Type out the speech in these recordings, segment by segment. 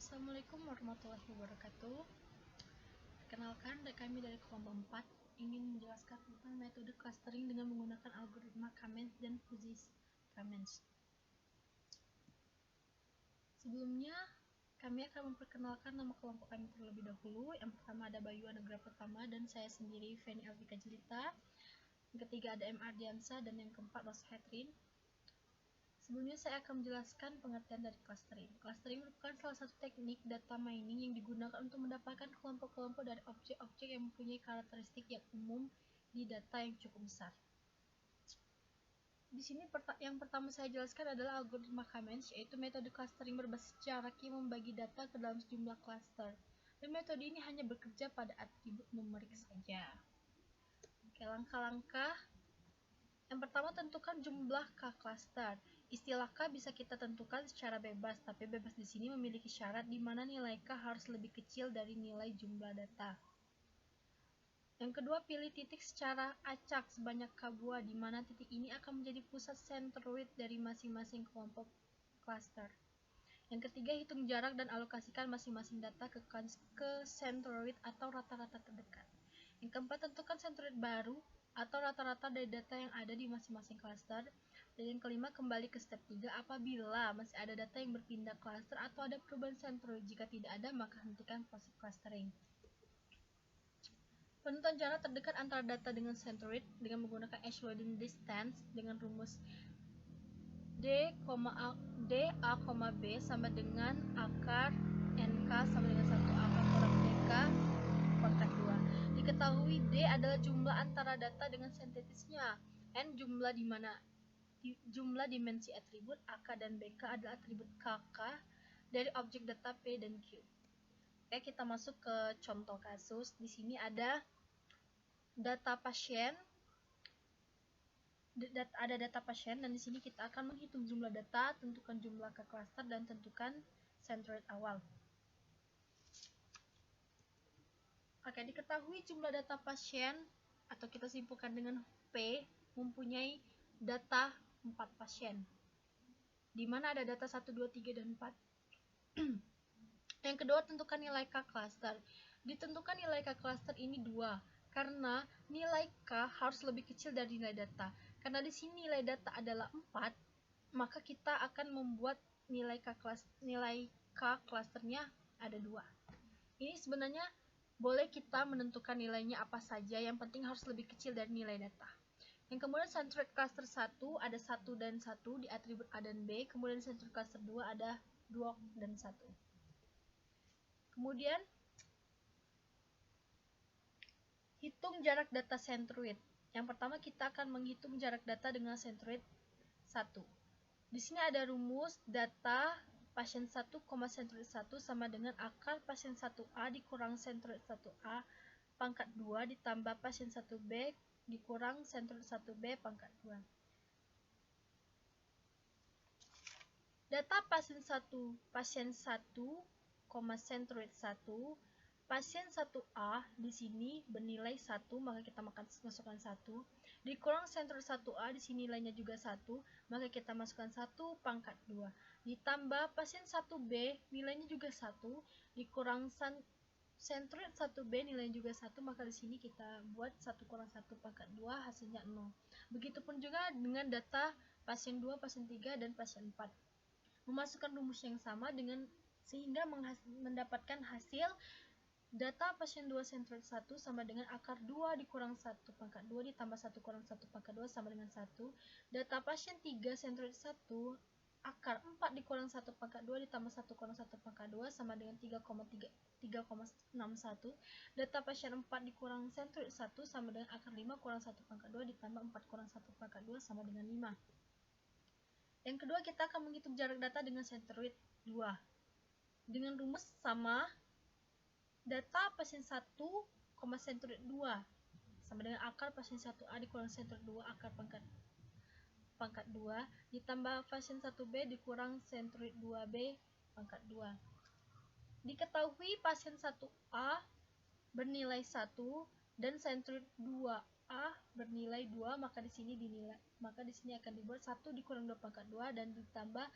Assalamualaikum warahmatullahi wabarakatuh. Perkenalkan, kami dari kelompok 4 ingin menjelaskan tentang metode clustering dengan menggunakan algoritma Kamens dan Fuzzy-Kamens. Sebelumnya, kami akan memperkenalkan nama kelompok kami terlebih dahulu. Yang pertama ada Bayu Anagra Pertama dan saya sendiri, Feni Alvika Jelita. Yang ketiga ada M. Ardiansa dan yang keempat Rosa Hetrin. Sebelumnya saya akan menjelaskan pengertian dari clustering. Clustering merupakan salah satu teknik data mining yang digunakan untuk mendapatkan kelompok-kelompok dari objek-objek yang mempunyai karakteristik yang umum di data yang cukup besar. Di sini yang pertama saya jelaskan adalah algoritma Kamens, yaitu metode clustering berbasis hierarki membagi data ke dalam sejumlah cluster. Dan metode ini hanya bekerja pada atribut numerik saja. Oke, langkah-langkah. Yang pertama, tentukan jumlah K-cluster. Istilah K bisa kita tentukan secara bebas, tapi bebas di sini memiliki syarat di mana nilai K harus lebih kecil dari nilai jumlah data. Yang kedua, pilih titik secara acak sebanyak K buah, di mana titik ini akan menjadi pusat centroid dari masing-masing kelompok cluster. Yang ketiga, hitung jarak dan alokasikan masing-masing data ke centroid atau rata-rata terdekat. Yang keempat, tentukan centroid baru atau rata-rata dari data yang ada di masing-masing cluster. Dan yang kelima, kembali ke step 3 apabila masih ada data yang berpindah cluster atau ada perubahan centroid. Jika tidak ada, maka hentikan proses clustering. Penentuan jarak terdekat antara data dengan centroid dengan menggunakan edge loading distance dengan rumus D, A, B sama dengan akar NK sama dengan 1 akar kurang DK pangkat 2. Diketahui D adalah jumlah antara data dengan sentetisnya. N jumlah dimensi atribut, AK dan BK adalah atribut KK dari objek data P dan Q. Oke, kita masuk ke contoh kasus. Di sini ada data pasien. Ada data pasien dan di sini kita akan menghitung jumlah data, tentukan jumlah ke cluster dan tentukan centroid awal. Oke, diketahui jumlah data pasien atau kita simpulkan dengan P mempunyai data 4 pasien. Di mana ada data 1, 2, 3 dan 4. Yang kedua, tentukan nilai K cluster. Ditentukan nilai K cluster ini 2 karena nilai K harus lebih kecil dari nilai data. Karena di sini nilai data adalah 4, maka kita akan membuat nilai K clusternya ada 2. Ini sebenarnya boleh kita menentukan nilainya apa saja, yang penting harus lebih kecil dari nilai data. Yang kemudian centroid cluster 1 ada 1 dan 1 di atribut A dan B, kemudian centroid cluster 2 ada 2 dan 1. Kemudian hitung jarak data centroid. Yang pertama kita akan menghitung jarak data dengan centroid 1. Di sini ada rumus data pasien 1, centroid 1 sama dengan akar pasien 1A dikurang centroid 1A pangkat 2 ditambah pasien 1B dikurang centroid 1B pangkat 2. Data pasien 1, centroid 1, pasien 1A di sini bernilai 1, maka kita masukkan 1, dikurang centroid 1A di sini nilainya juga 1, maka kita masukkan 1 pangkat 2, ditambah pasien 1B nilainya juga 1, dikurang centroid 1B nilainya juga 1, maka di sini kita buat 1 kurang 1 pangkat 2 hasilnya 0. Begitupun juga dengan data pasien 2, pasien 3 dan pasien 4. Memasukkan rumus yang sama sehingga mendapatkan hasil data pasien 2 centroid 1 sama dengan akar 2 dikurang 1 pangkat 2 ditambah 1 kurang 1 pangkat 2 sama dengan 1. Data pasien 3 centroid 1 akar 4 dikurang 1 pangkat 2 ditambah 1 kurang 1 pangkat 2 sama dengan 3,61. Data pasien 4 dikurang centroid 1 sama dengan akar 5 kurang 1 pangkat 2 ditambah 4 kurang 1 pangkat 2 sama dengan 5. Yang kedua, kita akan menghitung jarak data dengan centroid 2. Dengan rumus sama data pasien 1, centroid 2 sama dengan akar pasien 1A dikurang centroid 2 akar pangkat 2 ditambah pasien 1B dikurang centroid 2B pangkat 2. Diketahui pasien 1A bernilai 1 dan centroid 2A bernilai 2, maka di sini akan dibuat 1 dikurang 2 pangkat 2 dan ditambah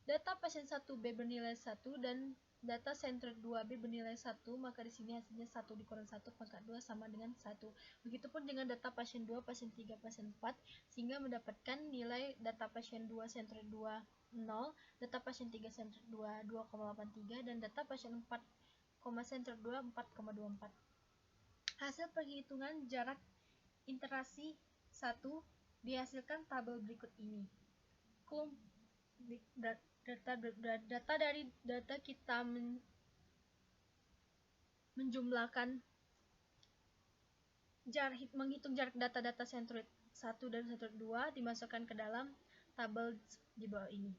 data pasien 1B bernilai 1 dan data centroid 2B bernilai 1, maka di sini hasilnya 1 dikurang 1 pangkat 2 sama dengan 1. Begitupun dengan data pasien 2, pasien 3, pasien 4, sehingga mendapatkan nilai data pasien 2 centroid 2 0, data pasien 3 centroid 2 2,83 dan data pasien 4, centroid 2 4,24. Hasil perhitungan jarak interaksi 1 dihasilkan tabel berikut ini. Data kita menjumlahkan menghitung jarak data-data centroid 1 dan centroid 2 dimasukkan ke dalam tabel di bawah ini.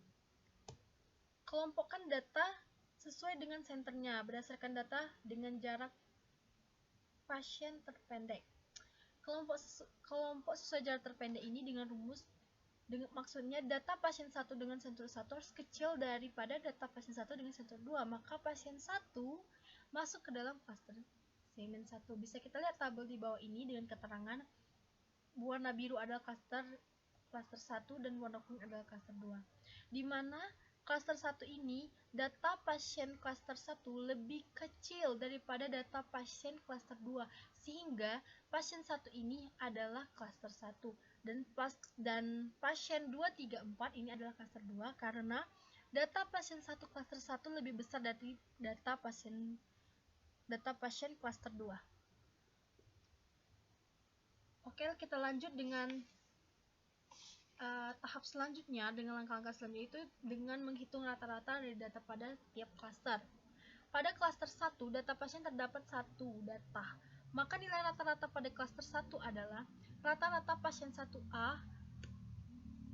Kelompokkan data sesuai dengan senternya berdasarkan data dengan jarak pasien terpendek. Kelompok sesuai jarak terpendek ini dengan rumus, maksudnya data pasien 1 dengan centroid 1 harus kecil daripada data pasien 1 dengan centroid 2, maka pasien 1 masuk ke dalam klaster segmen 1. Bisa kita lihat tabel di bawah ini dengan keterangan warna biru adalah klaster 1 dan warna kuning adalah klaster 2. Di mana klaster 1 ini data pasien klaster 1 lebih kecil daripada data pasien klaster 2, sehingga pasien 1 ini adalah klaster 1 dan pasien 2, 3, 4 ini adalah klaster 2 karena data pasien 1 klaster 1 lebih besar dari data pasien klaster 2. Oke, kita lanjut dengan tahap selanjutnya, dengan langkah-langkah selanjutnya itu dengan menghitung rata-rata dari data pada tiap klaster. Pada klaster 1, data pasien terdapat 1 data. Maka nilai rata-rata pada klaster 1 adalah rata-rata pasien 1A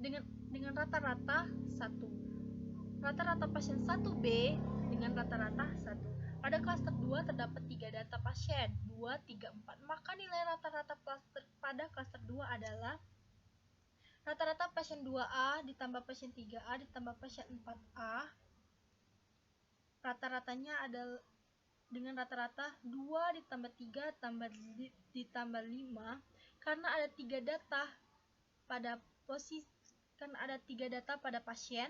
dengan rata-rata 1. Rata-rata pasien 1B dengan rata-rata 1. Pada klaster 2 terdapat 3 data pasien, 2, 3, 4. Maka nilai rata-rata pada klaster 2 adalah rata-rata pasien 2A ditambah pasien 3A ditambah pasien 4A. Rata-ratanya adalah dengan rata-rata 2 ditambah 3 ditambah 5 karena ada 3 data pada pada pasien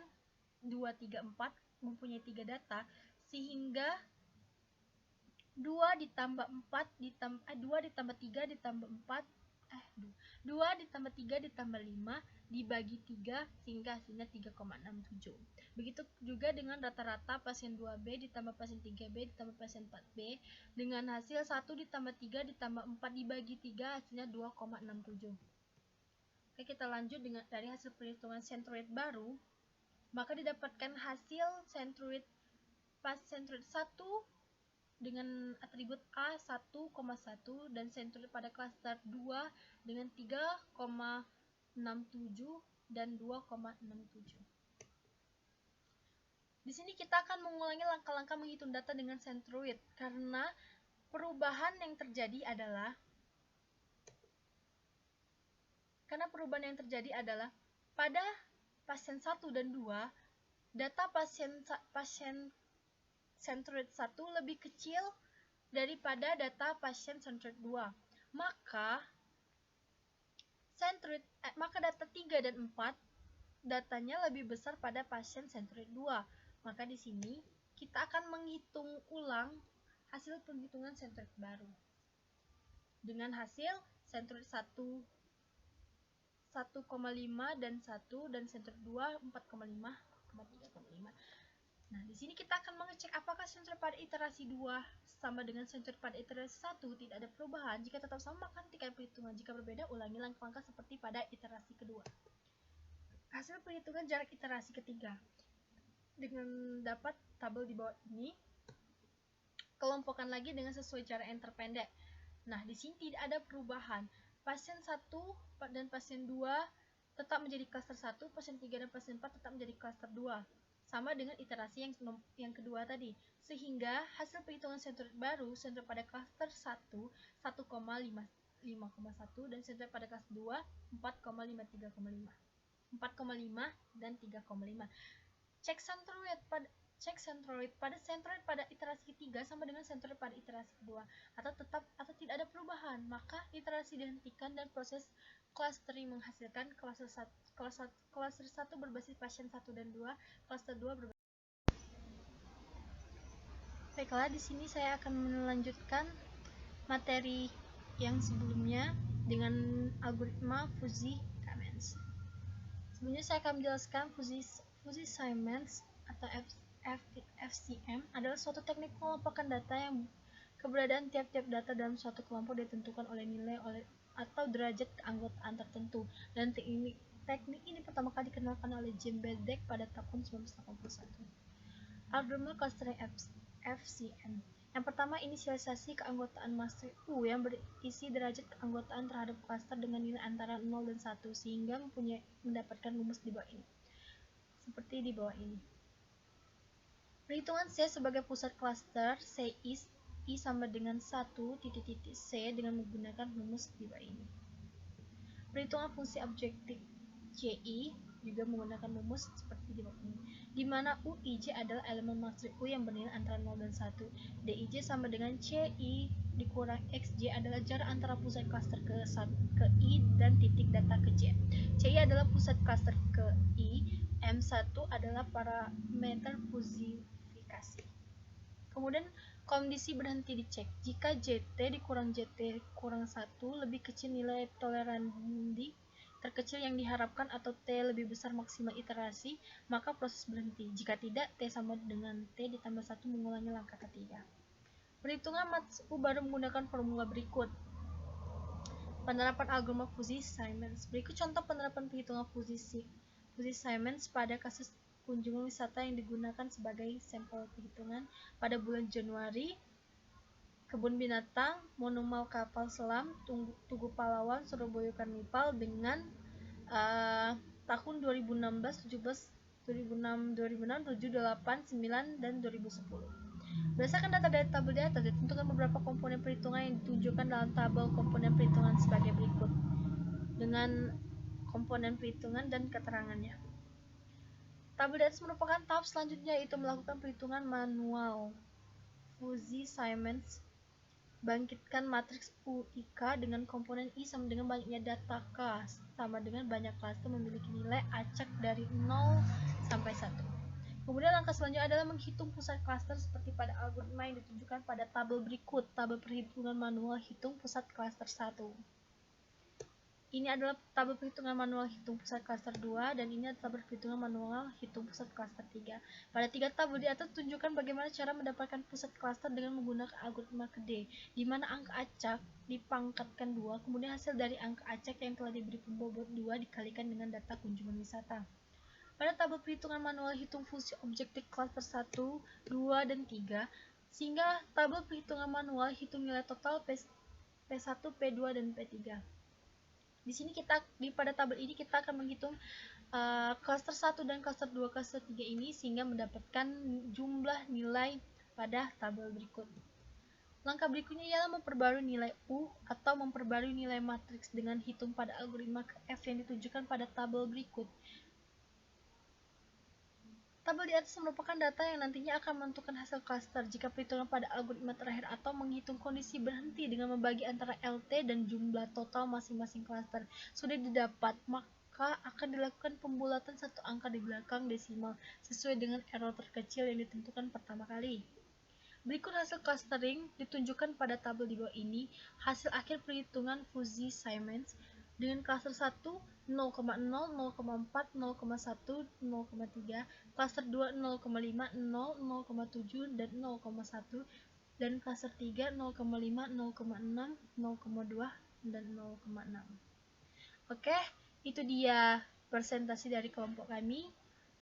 2, 3, 4 mempunyai 3 data, sehingga 2 ditambah 3 ditambah 4 2 ditambah 3 ditambah 5 dibagi 3 sehingga hasilnya 3,67. Begitu juga dengan rata-rata pasien 2B ditambah pasien 3B ditambah pasien 4B dengan hasil 1 ditambah 3 ditambah 4 dibagi 3 hasilnya 2,67. Oke, kita lanjut dari hasil perhitungan centroid baru. Maka didapatkan hasil centroid 1 dengan atribut A 1,1 dan centroid pada klaster 2 dengan 3,67 dan 2,67. Di sini kita akan mengulangi langkah-langkah menghitung data dengan centroid karena perubahan yang terjadi adalah pada pasien 1 dan 2 data pasien centroid 1 lebih kecil daripada data pasien centroid 2. Maka data 3 dan 4 datanya lebih besar pada pasien centroid 2. Maka di sini kita akan menghitung ulang hasil penghitungan centroid baru. Dengan hasil centroid 1 1,5 dan 1 dan centroid 2 4,5, 3,5. Nah, di sini kita akan mengecek apakah centroid pada iterasi 2 sama dengan centroid pada iterasi 1. Tidak ada perubahan. Jika tetap sama, maka hentikan perhitungan. Jika berbeda, ulangi langkah-langkah seperti pada iterasi kedua. Hasil perhitungan jarak iterasi ketiga. Dengan dapat tabel di bawah ini, kelompokkan lagi dengan sesuai jarak yang terpendek. Nah, di sini tidak ada perubahan. Pasien 1 dan pasien 2 tetap menjadi klaster 1, pasien 3 dan pasien 4 tetap menjadi klaster 2. Sama dengan iterasi yang kedua tadi, sehingga hasil perhitungan centroid baru, centroid pada klaster 1 1,5,1 dan centroid pada klaster 2 4,5 dan 3,5. Cek centroid pada iterasi ketiga sama dengan centroid pada iterasi kedua atau tidak ada perubahan, maka iterasi dihentikan dan proses clustering menghasilkan Klaster 1 berbasis pasien 1 dan 2, klaster 2 berbasis. Baiklah, di sini saya akan melanjutkan materi yang sebelumnya dengan algoritma Fuzzy-Siemens. Sebelumnya saya akan menjelaskan Fuzzy-Siemens atau FCM adalah suatu teknik pengelompokan data yang keberadaan tiap-tiap data dalam suatu kelompok ditentukan oleh nilai atau derajat keanggotaan tertentu, dan teknik ini pertama kali dikenalkan oleh Jim Bezdek pada tahun 1981. Algoritma clustering FCM. Yang pertama, inisialisasi keanggotaan matriks U yang berisi derajat keanggotaan terhadap klaster dengan nilai antara 0 dan 1 sehingga mendapatkan rumus di bawah ini. Seperti di bawah ini. Perhitungan C sebagai pusat klaster, C I sama dengan 1 C dengan menggunakan rumus di bawah ini. Perhitungan fungsi objektif CI juga menggunakan rumus seperti di bawah ini, di mana UIJ adalah elemen matriks U yang bernilai antara 0 dan 1. DIJ sama dengan CI dikurang XJ adalah jarak antara pusat klaster ke I dan titik data ke J. CI adalah pusat klaster ke I, M1 adalah parameter fusifikasi. Kemudian kondisi berhenti dicek. Jika JT dikurang JT kurang 1 lebih kecil nilai toleransi terkecil yang diharapkan atau T lebih besar maksimal iterasi, maka proses berhenti. Jika tidak, T sama dengan T ditambah 1 mengulangi langkah ketiga. Perhitungan matriks U baru menggunakan formula berikut. Penerapan algoritma Fuzzy-Siemens. Berikut contoh penerapan perhitungan Fuzzy-Siemens pada kasus kunjungan wisata yang digunakan sebagai sampel perhitungan pada bulan Januari. Kebun binatang, monumen kapal selam, Tugu Pahlawan, Surabaya Karnival dengan tahun 2016, 17, 2006, 7, 8, 9, dan 2010. Berdasarkan data dari tabel di atas, ditentukan beberapa komponen perhitungan yang ditunjukkan dalam tabel komponen perhitungan sebagai berikut dengan komponen perhitungan dan keterangannya. Tabel di atas merupakan tahap selanjutnya, yaitu melakukan perhitungan manual. Fuzzy-Siemens bangkitkan matriks UIK dengan komponen I sama dengan banyaknya data K sama dengan banyak klaster memiliki nilai acak dari 0 sampai 1. Kemudian langkah selanjutnya adalah menghitung pusat klaster seperti pada algoritma yang ditunjukkan pada tabel berikut. Tabel perhitungan manual hitung pusat klaster 1. Ini adalah tabel perhitungan manual hitung pusat klaster 2, dan ini adalah tabel perhitungan manual hitung pusat klaster 3. Pada 3 tabel di atas tunjukkan bagaimana cara mendapatkan pusat klaster dengan menggunakan algoritma KD, di mana angka acak dipangkatkan 2, kemudian hasil dari angka acak yang telah diberi pembobot 2 dikalikan dengan data kunjungan wisata. Pada tabel perhitungan manual hitung fungsi objektif klaster 1, 2, dan 3, sehingga tabel perhitungan manual hitung nilai total P1, P2, dan P3. Di sini pada tabel ini kita akan menghitung klaster 1 dan klaster 2, klaster 3 ini sehingga mendapatkan jumlah nilai pada tabel berikut. Langkah berikutnya ialah memperbarui nilai U atau memperbarui nilai matriks dengan hitung pada algoritma F yang ditunjukkan pada tabel berikut. Tabel di atas merupakan data yang nantinya akan menentukan hasil klaster jika perhitungan pada algoritma terakhir atau menghitung kondisi berhenti dengan membagi antara LT dan jumlah total masing-masing klaster sudah didapat, maka akan dilakukan pembulatan satu angka di belakang desimal sesuai dengan error terkecil yang ditentukan pertama kali. Berikut hasil clustering ditunjukkan pada tabel di bawah ini. Hasil akhir perhitungan Fuzzy-Siemens dengan klaster 1 0,0, 0,4, 0,1, 0,3, klaster 2 0,5, 0, 0,7, dan 0,1, dan klaster 3 0,5, 0,6, 0,2, dan 0,6. Oke, itu dia presentasi dari kelompok kami.